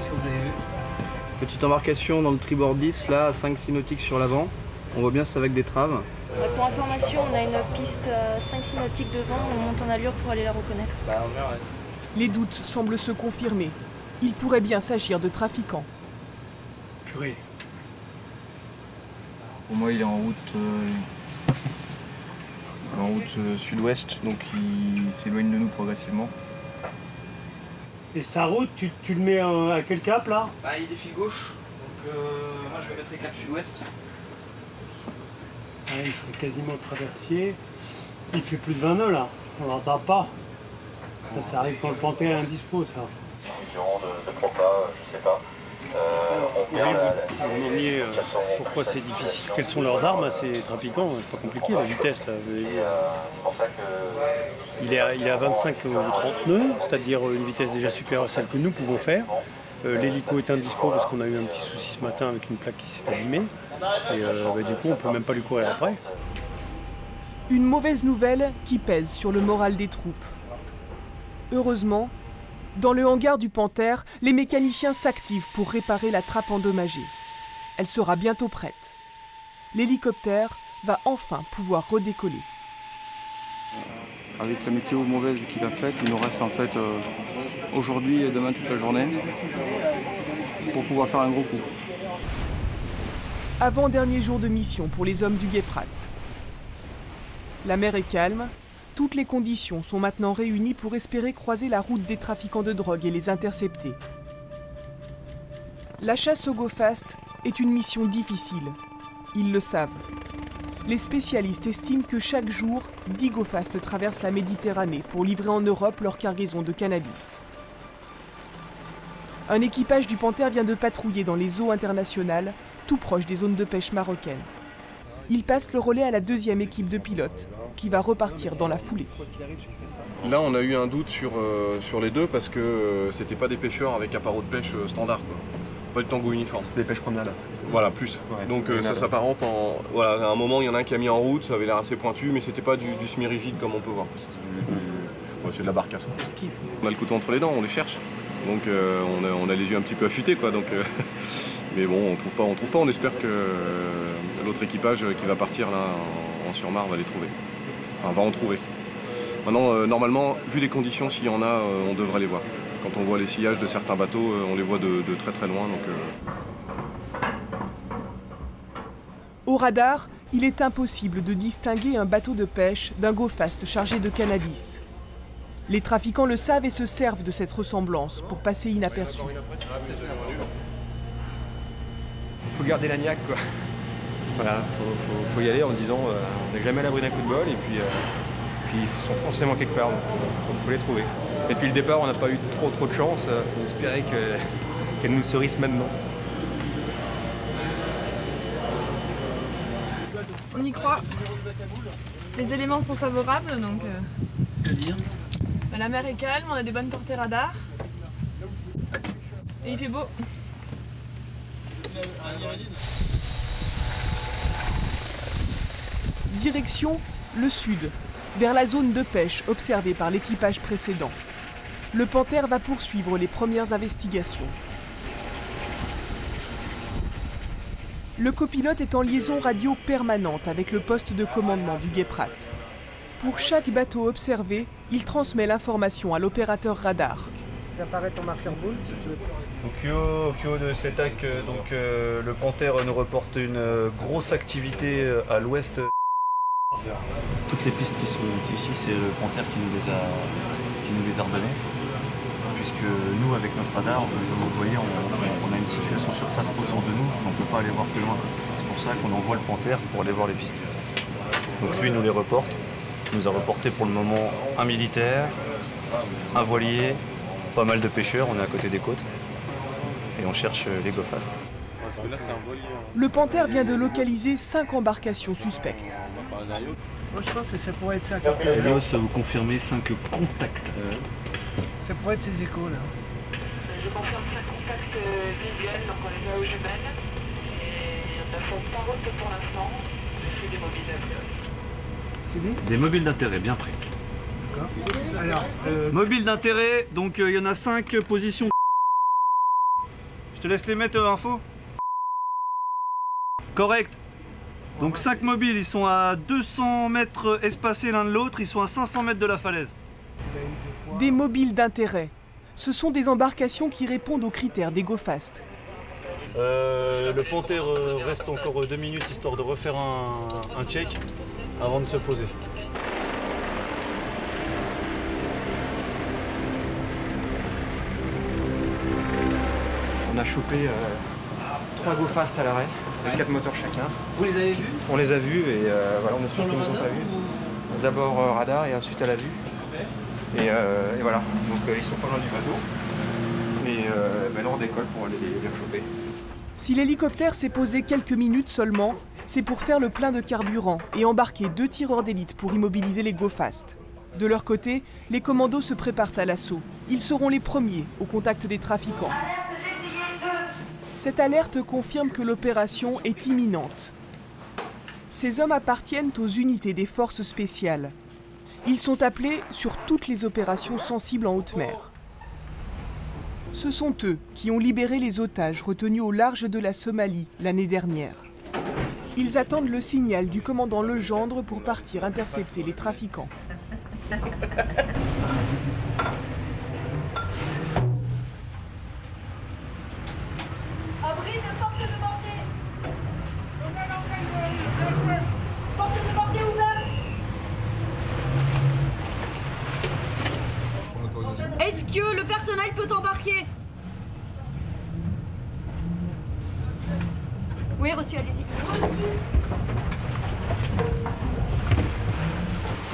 que vous avez vu? Petite embarcation dans le tribord 10, là, à 5-6 nautiques sur l'avant. On voit bien c'est avec des traves. Pour information, on a une piste 5-6 nautiques devant, on monte en allure pour aller la reconnaître. Les doutes semblent se confirmer. Il pourrait bien s'agir de trafiquants. Purée. Pour moi, il est en route sud-ouest, donc il s'éloigne de nous progressivement. Et sa route, tu le mets à quel cap là? Bah, il défile gauche, donc moi je le mettrai cap sud-ouest. Ouais, il serait quasiment traversier. Il fait plus de 20 nœuds là, on l'entend pas. Ça arrive quand le Panther est indispo ça. Environ de 3 pas, je sais pas. Vous demandiez pourquoi c'est difficile, quelles sont leurs armes à ces trafiquants, c'est pas compliqué la vitesse là. Il est à 25 ou 30 nœuds, c'est-à-dire une vitesse déjà supérieure à celle que nous pouvons faire. L'hélico est indispo parce qu'on a eu un petit souci ce matin avec une plaque qui s'est abîmée. Et du coup on peut même pas lui courir après. Une mauvaise nouvelle qui pèse sur le moral des troupes. Heureusement, dans le hangar du Panther, les mécaniciens s'activent pour réparer la trappe endommagée. Elle sera bientôt prête. L'hélicoptère va enfin pouvoir redécoller. Avec la météo mauvaise qu'il a faite, il nous reste en fait aujourd'hui et demain toute la journée pour pouvoir faire un gros coup. Avant-dernier jour de mission pour les hommes du Guéprat. La mer est calme. Toutes les conditions sont maintenant réunies pour espérer croiser la route des trafiquants de drogue et les intercepter. La chasse au go-fast est une mission difficile. Ils le savent. Les spécialistes estiment que chaque jour, 10 go-fast traversent la Méditerranée pour livrer en Europe leur cargaison de cannabis. Un équipage du Panther vient de patrouiller dans les eaux internationales, tout proche des zones de pêche marocaines. Il passe le relais à la 2e équipe de pilotes, qui va repartir dans la foulée. Là, on a eu un doute sur les deux parce que c'était pas des pêcheurs avec appareau de pêche standard, quoi. Pas du tango uniforme. C'était des pêches première latte. Voilà, plus. Ouais, donc ça s'apparente en... Voilà, à un moment, il y en a un qui a mis en route, ça avait l'air assez pointu, mais c'était pas du semi-rigide comme on peut voir. C'est de la barcasse. On a le couteau entre les dents, on les cherche. Donc on a les yeux un petit peu affûtés, quoi. Donc, mais bon, on trouve pas. On espère que l'autre équipage qui va partir là en surmar va les trouver. Enfin, va en trouver. Maintenant, normalement, vu les conditions, s'il y en a, on devrait les voir. Quand on voit les sillages de certains bateaux, on les voit de très très loin. Donc, Au radar, il est impossible de distinguer un bateau de pêche d'un go-fast chargé de cannabis. Les trafiquants le savent et se servent de cette ressemblance pour passer inaperçus. Il faut garder la niaque, quoi. Voilà, faut y aller en se disant on n'est jamais à l'abri d'un coup de bol et puis ils sont forcément quelque part, donc faut les trouver. Et puis le départ, on n'a pas eu trop de chance, faut espérer qu'elle nous cerise maintenant. On y croit. Les éléments sont favorables, donc... C'est-à-dire la mer est calme, on a des bonnes portées radar. Et il fait beau. Direction le sud, vers la zone de pêche observée par l'équipage précédent. Le Panthère va poursuivre les premières investigations. Le copilote est en liaison radio permanente avec le poste de commandement du Guéprat. Pour chaque bateau observé, il transmet l'information à l'opérateur radar. Fais apparaître ton marqueur boule si tu veux. Au QO de CETAC, le Panthère nous reporte une grosse activité à l'ouest. Toutes les pistes qui sont ici, c'est le Panthère qui nous les a redonnées. Puisque nous, avec notre radar, vous voyez, on a une situation surface autour de nous, on ne peut pas aller voir plus loin. C'est pour ça qu'on envoie le Panthère pour aller voir les pistes. Donc lui, il nous les reporte. Il nous a reporté pour le moment un militaire, un voilier, pas mal de pêcheurs, on est à côté des côtes. Et on cherche les go fast. Le Panthère vient de localiser 5 embarcations suspectes. Moi je pense que ça pourrait être ça. Elios, vous confirmez 5 contacts. Ça pourrait être ces échos là. Je confirme 5 contacts visuels, donc on les a aux jumelles. Et on ne fait pas route pour l'instant. C'est des mobiles d'intérêt. Des mobiles d'intérêt, bien prêts. D'accord. Alors, Mobile d'intérêt, donc il y en a 5 positions. Je te laisse les mettre info. Correct. Donc 5 mobiles, ils sont à 200 mètres espacés l'un de l'autre, ils sont à 500 mètres de la falaise. Des mobiles d'intérêt. Ce sont des embarcations qui répondent aux critères des GoFast. Le Panthère reste encore 2 minutes histoire de refaire un check avant de se poser. On a chopé 3 GoFast à l'arrêt, avec 4 moteurs chacun. Vous les avez vus? On les a vus et voilà, on espère qu'ils ne nous ont pas vus. D'abord radar et ensuite à la vue. Et voilà, donc ils sont pas loin du bateau. Mais là on décolle pour aller les rechoper. Si l'hélicoptère s'est posé quelques minutes seulement, c'est pour faire le plein de carburant et embarquer 2 tireurs d'élite pour immobiliser les GoFast. De leur côté, les commandos se préparent à l'assaut. Ils seront les premiers au contact des trafiquants. Cette alerte confirme que l'opération est imminente. Ces hommes appartiennent aux unités des forces spéciales. Ils sont appelés sur toutes les opérations sensibles en haute mer. Ce sont eux qui ont libéré les otages retenus au large de la Somalie l'année dernière. Ils attendent le signal du commandant Legendre pour partir intercepter les trafiquants. Abri de porte de portée. Porte de portée ouverte. Est-ce que le personnel peut embarquer? Oui, reçu, allez-y.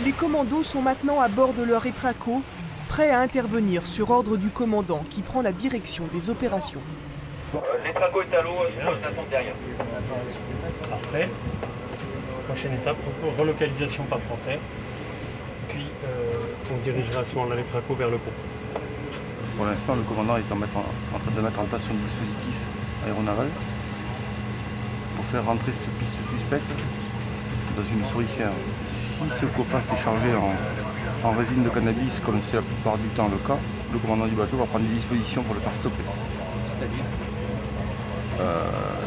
Les commandos sont maintenant à bord de leur rétraco, prêts à intervenir sur ordre du commandant qui prend la direction des opérations. L'étraco est à l'eau, on attend derrière. Parfait. Prochaine étape, relocalisation par Panthère. Puis on dirigera à ce moment-là l'étraco vers le pont. Pour l'instant, le commandant est en train de mettre en place son dispositif aéronaval pour faire rentrer cette piste suspecte dans une souricière. Si ce GoFast est chargé en résine de cannabis, comme c'est la plupart du temps le cas, le commandant du bateau va prendre des dispositions pour le faire stopper. C'est-à-dire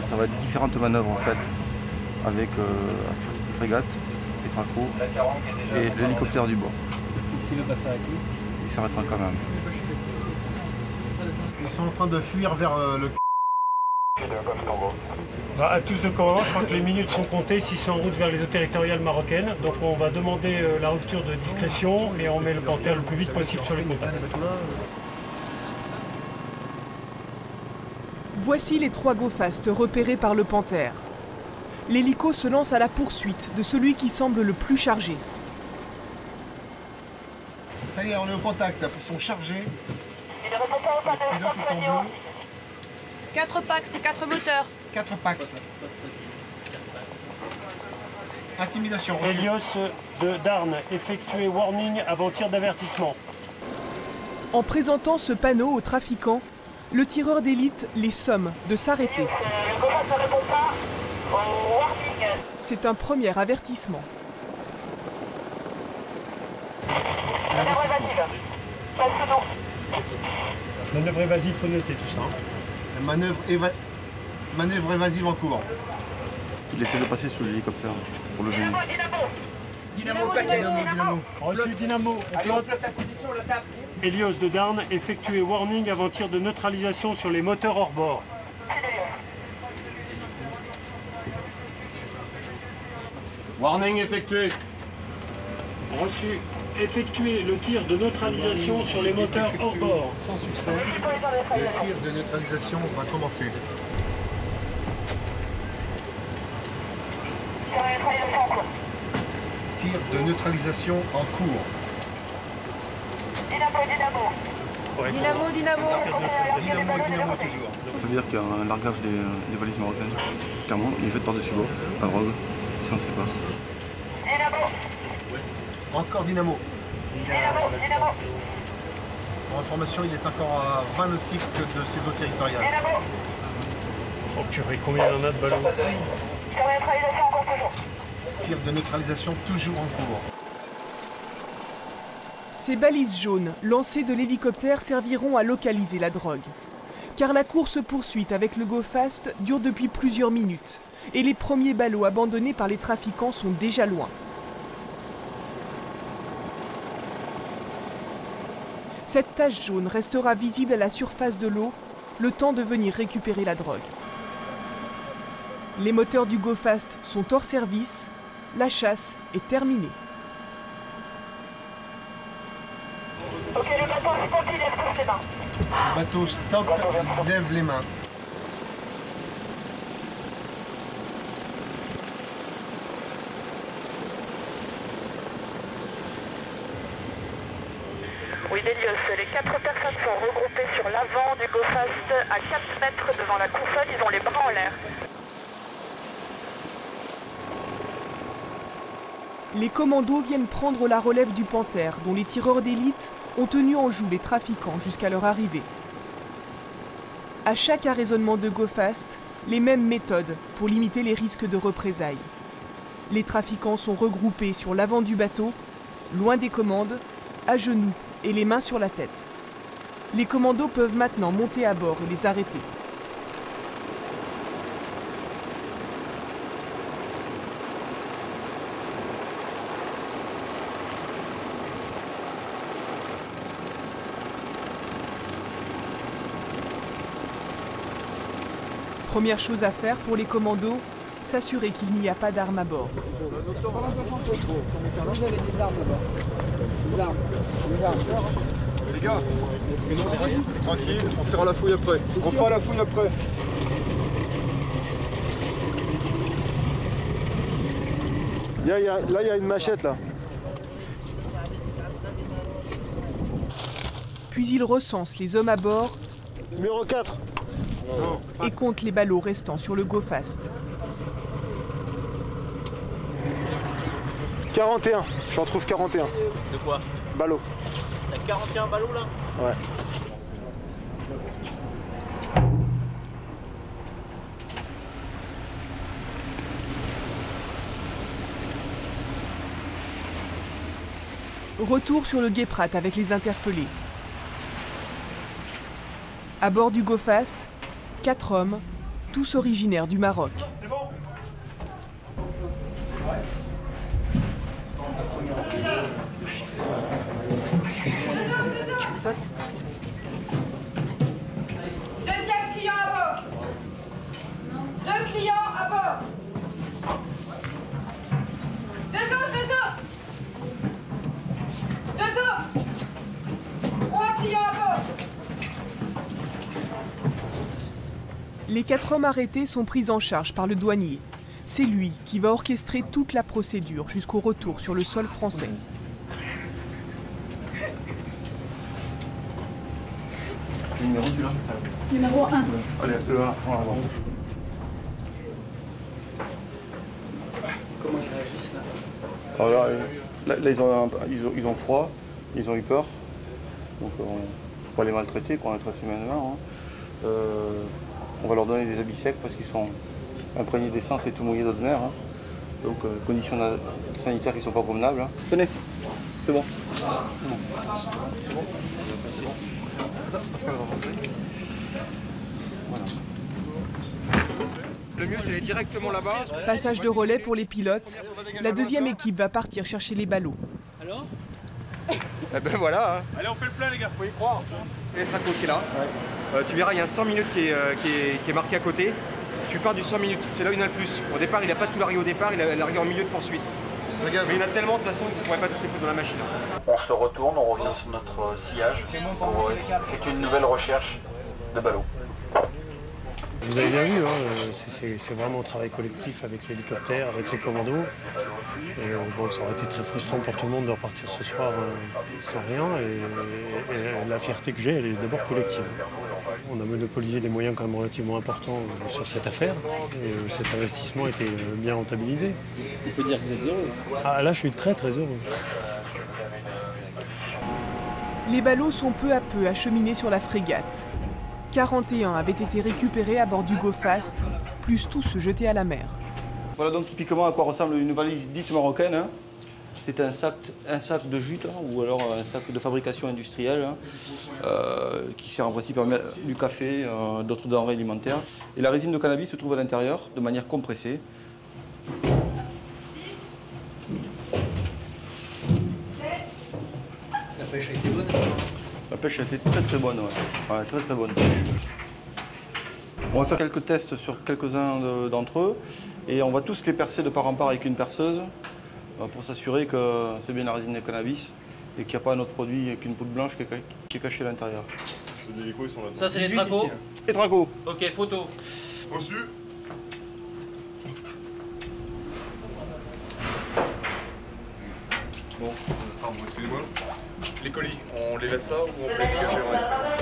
ça va être différentes manœuvres en fait, avec frégate, étraco et l'hélicoptère du bord. Ici, le passe arrêté. Il s'arrêtera quand même. Ils sont en train de fuir vers le... À tous de commandement, je crois que les minutes sont comptées s'ils sont en route vers les eaux territoriales marocaines. Donc on va demander la rupture de discrétion et on met le Panthère le plus vite possible sur les contacts. Voici les 3 GoFast repérés par le Panthère. l'hélico se lance à la poursuite de celui qui semble le plus chargé. Ça y est, on est au contact, ils sont chargés. Il répond pas au pas de Pilote est en bleu. 4 packs, c'est 4 moteurs. 4 packs. Intimidation reçue. Helios de Darn, effectuez warning avant tir d'avertissement. En présentant ce panneau aux trafiquants, le tireur d'élite les somme de s'arrêter. Le Gofast ne répond pas au warning. C'est un premier avertissement. Manœuvre évasive. Pas de nom. Manœuvre évasive, faut noter tout ça. Hein. Manœuvre évasive en cours. Il essaie de passer sous l'hélicoptère pour le venir. Dynamo. Reçu Dynamo. Helios de Darn, effectuez warning avant tir de neutralisation sur les moteurs hors bord. Warning effectué. Reçu. Effectuez le tir de neutralisation sur les moteurs hors bord. Sans succès, le tir de neutralisation va commencer. Tir de neutralisation en cours. Dynamo toujours. Ça veut dire qu'il y a un largage des valises marocaines. Clairement, ils jettent par-dessus bord la drogue, ils s'en séparent. Encore Dynamo. Pour information, il est encore à 20 nautiques de ses eaux territoriales. Oh purée, combien il y en a de ballons? Tir de neutralisation toujours en cours. Ces balises jaunes lancées de l'hélicoptère serviront à localiser la drogue. Car la course-poursuite avec le Gofast dure depuis plusieurs minutes et les premiers ballots abandonnés par les trafiquants sont déjà loin. Cette tache jaune restera visible à la surface de l'eau, le temps de venir récupérer la drogue. Les moteurs du Gofast sont hors service, la chasse est terminée. Ok, le bateau stop, il lève ses mains. Le bateau stop, il lève les mains. Oui, Délios, les 4 personnes sont regroupées sur l'avant du Gofast à 4 mètres devant la console, ils ont les bras en l'air. Les commandos viennent prendre la relève du Panther, dont les tireurs d'élite ont tenu en joue les trafiquants jusqu'à leur arrivée. À chaque arraisonnement de Gofast, les mêmes méthodes pour limiter les risques de représailles. Les trafiquants sont regroupés sur l'avant du bateau, loin des commandes, à genoux et les mains sur la tête. Les commandos peuvent maintenant monter à bord et les arrêter. Première chose à faire pour les commandos, s'assurer qu'il n'y a pas d'armes à bord. Vous avez des armes là-bas. Des armes. Les gars, tranquille, on fera la fouille après. On fera la fouille après. Là, il y a une machette là. Puis il recense les hommes à bord. Numéro 4. Et compte les ballots restants sur le Gofast. 41, j'en trouve 41. De quoi? Ballots. T'as 41 ballots là? Ouais. Retour sur le Guéprat avec les interpellés. À bord du Gofast, 4 hommes, tous originaires du Maroc. Deuxième client à bord. 2 clients à bord. 2 autres. 2 autres. 3 clients à bord. Les 4 hommes arrêtés sont pris en charge par le douanier. C'est lui qui va orchestrer toute la procédure jusqu'au retour sur le sol français. Numéro celui-là. Numéro 1. Allez, le 1, en avant. Comment ils réagissent là? Alors là, ils ont froid, ils ont eu peur. Donc il ne faut pas les maltraiter, qu'on les traite humainement. Hein. On va leur donner des habits secs parce qu'ils sont imprégnés d'essence et tout mouillés d'eau de mer. Hein. Donc conditions sanitaires qui ne sont pas convenables. Hein. Venez, c'est bon. C'est bon. C'est bon. C'est bon. Attends, parce qu'elle va rentrer. Voilà. Le mieux, c'est d'aller directement là-bas. Passage de relais pour les pilotes. La deuxième équipe va partir chercher les ballots. Alors? Eh ben voilà. Hein. Allez, on fait le plein, les gars. Faut y croire. Il y a le traco qui est là. Tu verras, il y a un 100 minutes qui est marqué à côté. Tu pars du 100 minutes, c'est là où il y en a le plus. Au départ, il n'a pas tout largué au départ, il a largué en milieu de poursuite. Mais il y en a tellement de toute façon que vous ne pourrez pas tous les foutre dans la machine. On se retourne, on revient sur notre sillage pour effectuer une nouvelle recherche de ballots. Vous avez bien vu, hein, c'est vraiment un travail collectif avec l'hélicoptère, avec les commandos. Et bon, ça aurait été très frustrant pour tout le monde de repartir ce soir sans rien. Et la fierté que j'ai, elle est d'abord collective. On a monopolisé des moyens quand même relativement importants sur cette affaire. Et cet investissement a été bien rentabilisé. On peut dire que vous êtes heureux. Ah, là, je suis très très heureux. Les ballots sont peu à peu acheminés sur la frégate. 41 avaient été récupérés à bord du Go Fast, plus tous jetés à la mer. Voilà donc typiquement à quoi ressemble une valise dite marocaine. Hein. C'est un sac de jute hein, ou alors un sac de fabrication industrielle hein, qui sert en principe à mettre du café, d'autres denrées alimentaires. Et la résine de cannabis se trouve à l'intérieur de manière compressée. La pêche a été bonne? La pêche a été très très bonne, ouais. Très très bonne pêche. On va faire quelques tests sur quelques-uns d'entre eux et on va tous les percer de part en part avec une perceuse pour s'assurer que c'est bien la résine de cannabis et qu'il n'y a pas un autre produit qu'une poudre blanche qui est cachée à l'intérieur. Ça c'est les tracos? Les tracos. Ok, photo. Reçu. Bon, pardon, excusez-moi. Les colis, on les laisse là ou on peut les dégager en escalade?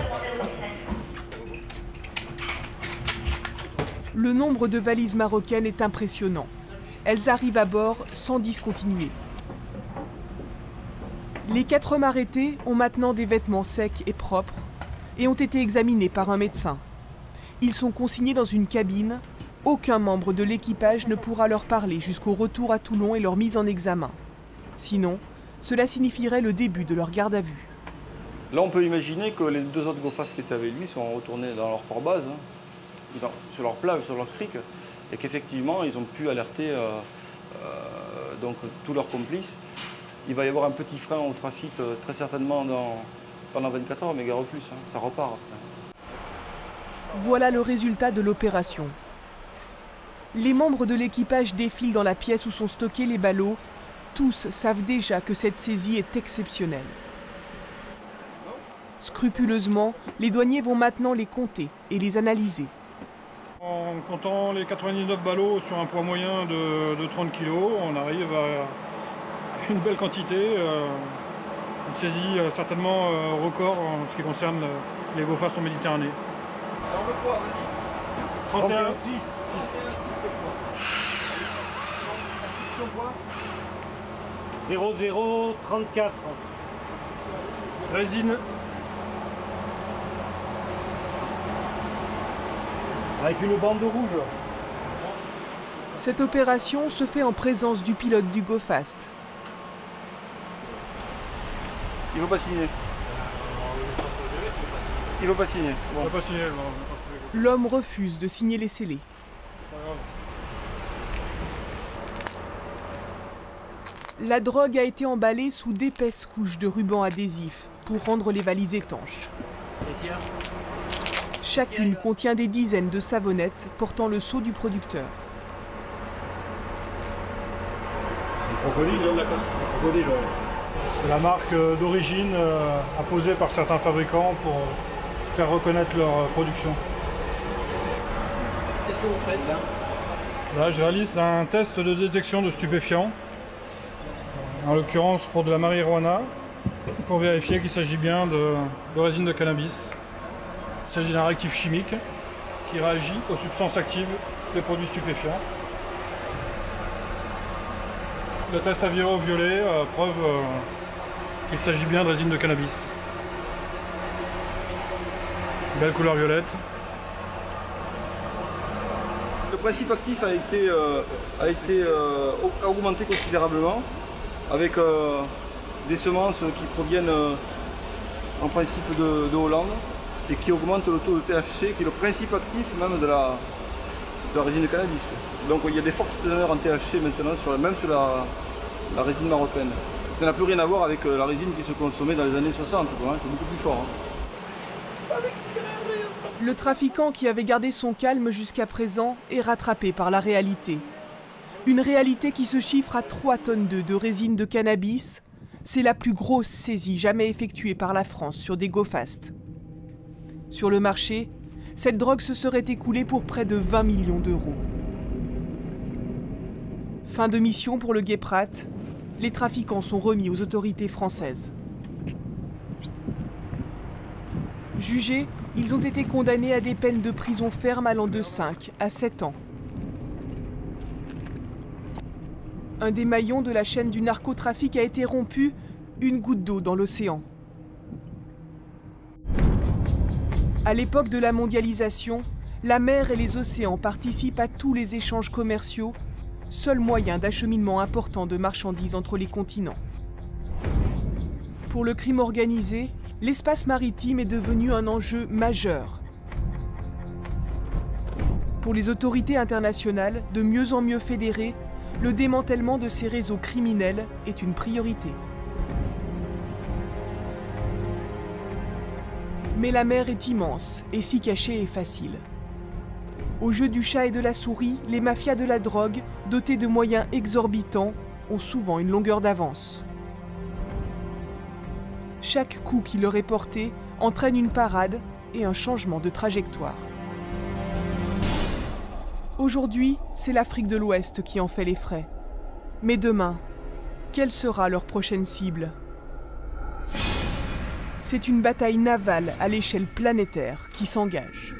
Le nombre de valises marocaines est impressionnant. Elles arrivent à bord sans discontinuer. Les 4 hommes arrêtés ont maintenant des vêtements secs et propres et ont été examinés par un médecin. Ils sont consignés dans une cabine. Aucun membre de l'équipage ne pourra leur parler jusqu'au retour à Toulon et leur mise en examen. Sinon, cela signifierait le début de leur garde à vue. Là, on peut imaginer que les 2 autres GoFast qui étaient avec lui sont retournés dans leur port-base, hein, sur leur plage, sur leur crique, et qu'effectivement, ils ont pu alerter donc, tous leurs complices. Il va y avoir un petit frein au trafic, très certainement pendant 24 heures, mais guère plus, hein, ça repart après. Voilà le résultat de l'opération. Les membres de l'équipage défilent dans la pièce où sont stockés les ballots. Tous savent déjà que cette saisie est exceptionnelle. Scrupuleusement, les douaniers vont maintenant les compter et les analyser. En comptant les 99 ballots sur un poids moyen de 30 kg, on arrive à une belle quantité. Une saisie certainement record en ce qui concerne les GoFast en Méditerranée. 31, 6. « 0034. Résine. Avec une bande rouge. » Cette opération se fait en présence du pilote du Go Fast. Il ne veut pas signer. Il ne veut pas signer. Bon. Il veut pas signer. L'homme refuse de signer les scellés. La drogue a été emballée sous d'épaisses couches de ruban adhésif pour rendre les valises étanches. Chacune contient des dizaines de savonnettes portant le sceau du producteur. Crocodile, crocodile, c'est la marque d'origine imposée par certains fabricants pour faire reconnaître leur production. Qu'est-ce que vous faites là? Là, je réalise un test de détection de stupéfiants, en l'occurrence pour de la marijuana, pour vérifier qu'il s'agit bien de résine de cannabis. Il s'agit d'un réactif chimique qui réagit aux substances actives des produits stupéfiants. Le test à violet preuve qu'il s'agit bien de résine de cannabis. Belle couleur violette. Le principe actif a été augmenté considérablement avec des semences qui proviennent en principe de Hollande et qui augmentent le taux de THC qui est le principe actif même de la résine de cannabis. Donc il y a des fortes teneurs en THC maintenant, même sur la résine marocaine. Ça n'a plus rien à voir avec la résine qui se consommait dans les années 60, c'est beaucoup plus fort. Le trafiquant qui avait gardé son calme jusqu'à présent est rattrapé par la réalité. Une réalité qui se chiffre à 3 tonnes de résine de cannabis. C'est la plus grosse saisie jamais effectuée par la France sur des go-fast. Sur le marché, cette drogue se serait écoulée pour près de 20 millions d'euros. Fin de mission pour le Guéprat. Les trafiquants sont remis aux autorités françaises. Jugés, ils ont été condamnés à des peines de prison ferme allant de 5 à 7 ans. Un des maillons de la chaîne du narcotrafic a été rompu, une goutte d'eau dans l'océan. À l'époque de la mondialisation, la mer et les océans participent à tous les échanges commerciaux, seul moyen d'acheminement important de marchandises entre les continents. Pour le crime organisé, l'espace maritime est devenu un enjeu majeur. Pour les autorités internationales, de mieux en mieux fédérées, le démantèlement de ces réseaux criminels est une priorité. Mais la mer est immense et s'y cacher est facile. Au jeu du chat et de la souris, les mafias de la drogue, dotés de moyens exorbitants, ont souvent une longueur d'avance. Chaque coup qui leur est porté entraîne une parade et un changement de trajectoire. Aujourd'hui, c'est l'Afrique de l'Ouest qui en fait les frais. Mais demain, quelle sera leur prochaine cible ? C'est une bataille navale à l'échelle planétaire qui s'engage.